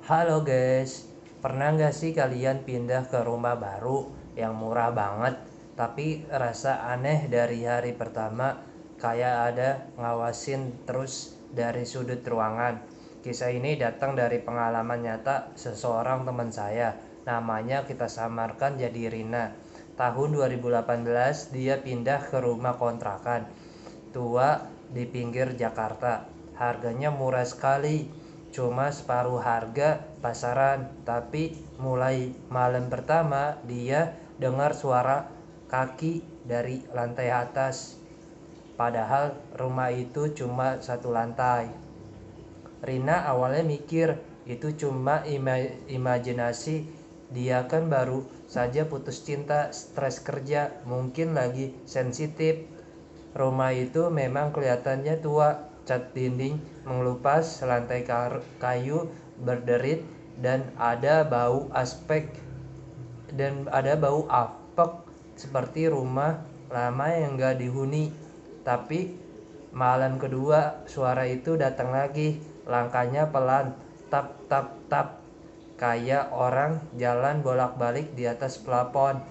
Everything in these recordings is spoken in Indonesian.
Halo guys, pernah nggak sih kalian pindah ke rumah baru yang murah banget, tapi rasa aneh dari hari pertama, kayak ada ngawasin terus dari sudut ruangan. Kisah ini datang dari pengalaman nyata seseorang teman saya, namanya kita samarkan jadi Rina. Tahun 2018 dia pindah ke rumah kontrakan tua di pinggir Jakarta. Harganya murah sekali, cuma separuh harga pasaran. Tapi mulai malam pertama dia dengar suara kaki dari lantai atas. Padahal rumah itu cuma satu lantai. Rina awalnya mikir itu cuma imajinasi. Dia kan baru saja putus cinta, stres kerja, mungkin lagi sensitif. Rumah itu memang kelihatannya tua, cat dinding mengelupas, lantai kayu berderit, dan ada bau apek seperti rumah lama yang gak dihuni. Tapi malam kedua suara itu datang lagi, langkahnya pelan, tap tap tap, kayak orang jalan bolak-balik di atas plafon.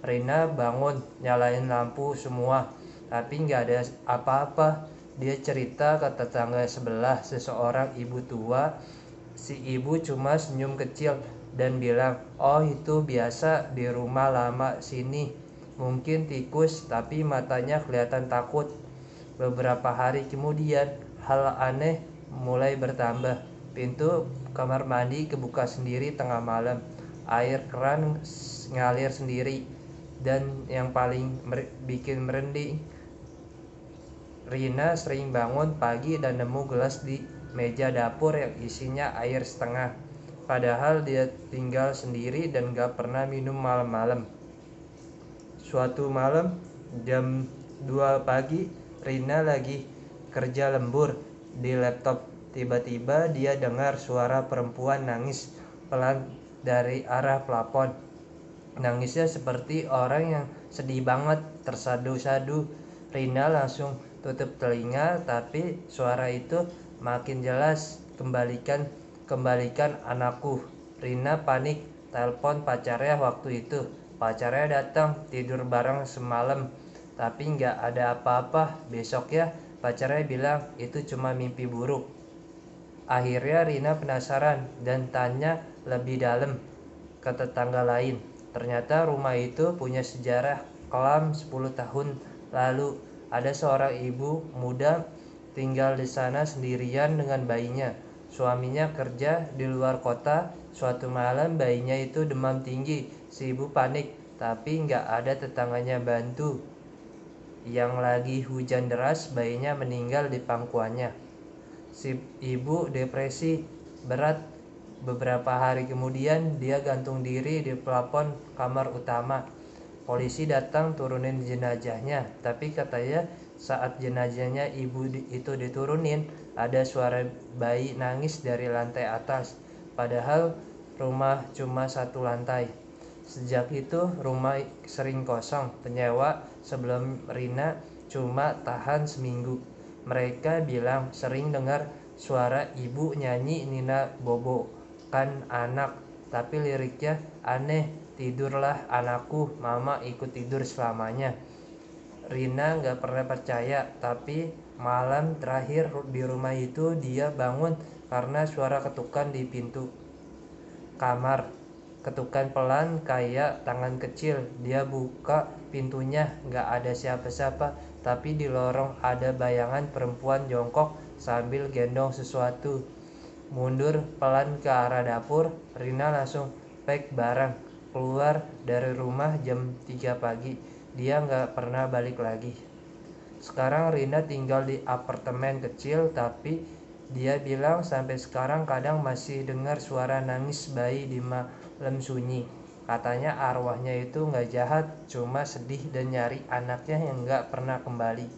Rina bangun, nyalain lampu semua, tapi nggak ada apa-apa. Dia cerita ke tetangga sebelah, seseorang ibu tua. Si ibu cuma senyum kecil dan bilang, "Oh, itu biasa di rumah lama sini. Mungkin tikus," tapi matanya kelihatan takut. Beberapa hari kemudian, hal aneh mulai bertambah. Pintu kamar mandi kebuka sendiri tengah malam. Air keran ngalir sendiri. Dan yang paling bikin merinding, Rina sering bangun pagi dan nemu gelas di meja dapur yang isinya air setengah. Padahal dia tinggal sendiri dan gak pernah minum malam-malam. Suatu malam jam 2 pagi, Rina lagi kerja lembur di laptop. Tiba-tiba dia dengar suara perempuan nangis pelan dari arah plafon. Nangisnya seperti orang yang sedih banget, tersadu-sadu. Rina langsung tutup telinga, tapi suara itu makin jelas. Kembalikan anakku. Rina panik, telepon pacarnya waktu itu. Pacarnya datang, tidur bareng semalam, tapi nggak ada apa-apa. Besoknya pacarnya bilang itu cuma mimpi buruk. Akhirnya Rina penasaran dan tanya lebih dalam ke tetangga lain. Ternyata rumah itu punya sejarah kelam. 10 tahun lalu ada seorang ibu muda tinggal di sana sendirian dengan bayinya. Suaminya kerja di luar kota. Suatu malam bayinya itu demam tinggi. Si ibu panik, tapi nggak ada tetangganya bantu. Yang lagi hujan deras, bayinya meninggal di pangkuannya. Si ibu depresi berat. Beberapa hari kemudian dia gantung diri di plafon kamar utama. Polisi datang turunin jenazahnya, tapi katanya saat jenazahnya ibu itu diturunin, ada suara bayi nangis dari lantai atas. Padahal rumah cuma satu lantai. Sejak itu rumah sering kosong. Penyewa sebelum Rina cuma tahan seminggu. Mereka bilang sering dengar suara ibu nyanyi Nina Bobo kan anak, tapi liriknya aneh. Tidurlah anakku, mama ikut tidur selamanya. Rina gak pernah percaya, tapi malam terakhir di rumah itu dia bangun karena suara ketukan di pintu kamar. Ketukan pelan kayak tangan kecil. Dia buka pintunya, gak ada siapa-siapa, tapi di lorong ada bayangan perempuan jongkok sambil gendong sesuatu. Mundur pelan ke arah dapur. Rina langsung pack barang, keluar dari rumah jam 3 pagi. Dia gak pernah balik lagi. Sekarang Rina tinggal di apartemen kecil, tapi dia bilang sampai sekarang kadang masih dengar suara nangis bayi di malam sunyi. Katanya arwahnya itu gak jahat, cuma sedih dan nyari anaknya yang gak pernah kembali.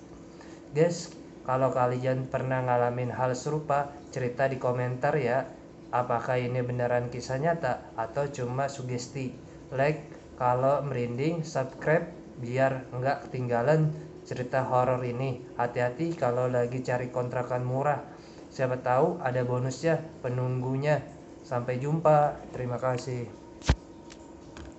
Guys, kalau kalian pernah ngalamin hal serupa, cerita di komentar ya. Apakah ini beneran kisah nyata atau cuma sugesti? Like kalau merinding, subscribe biar nggak ketinggalan cerita horor ini. Hati-hati kalau lagi cari kontrakan murah. Siapa tahu ada bonusnya penunggunya. Sampai jumpa. Terima kasih.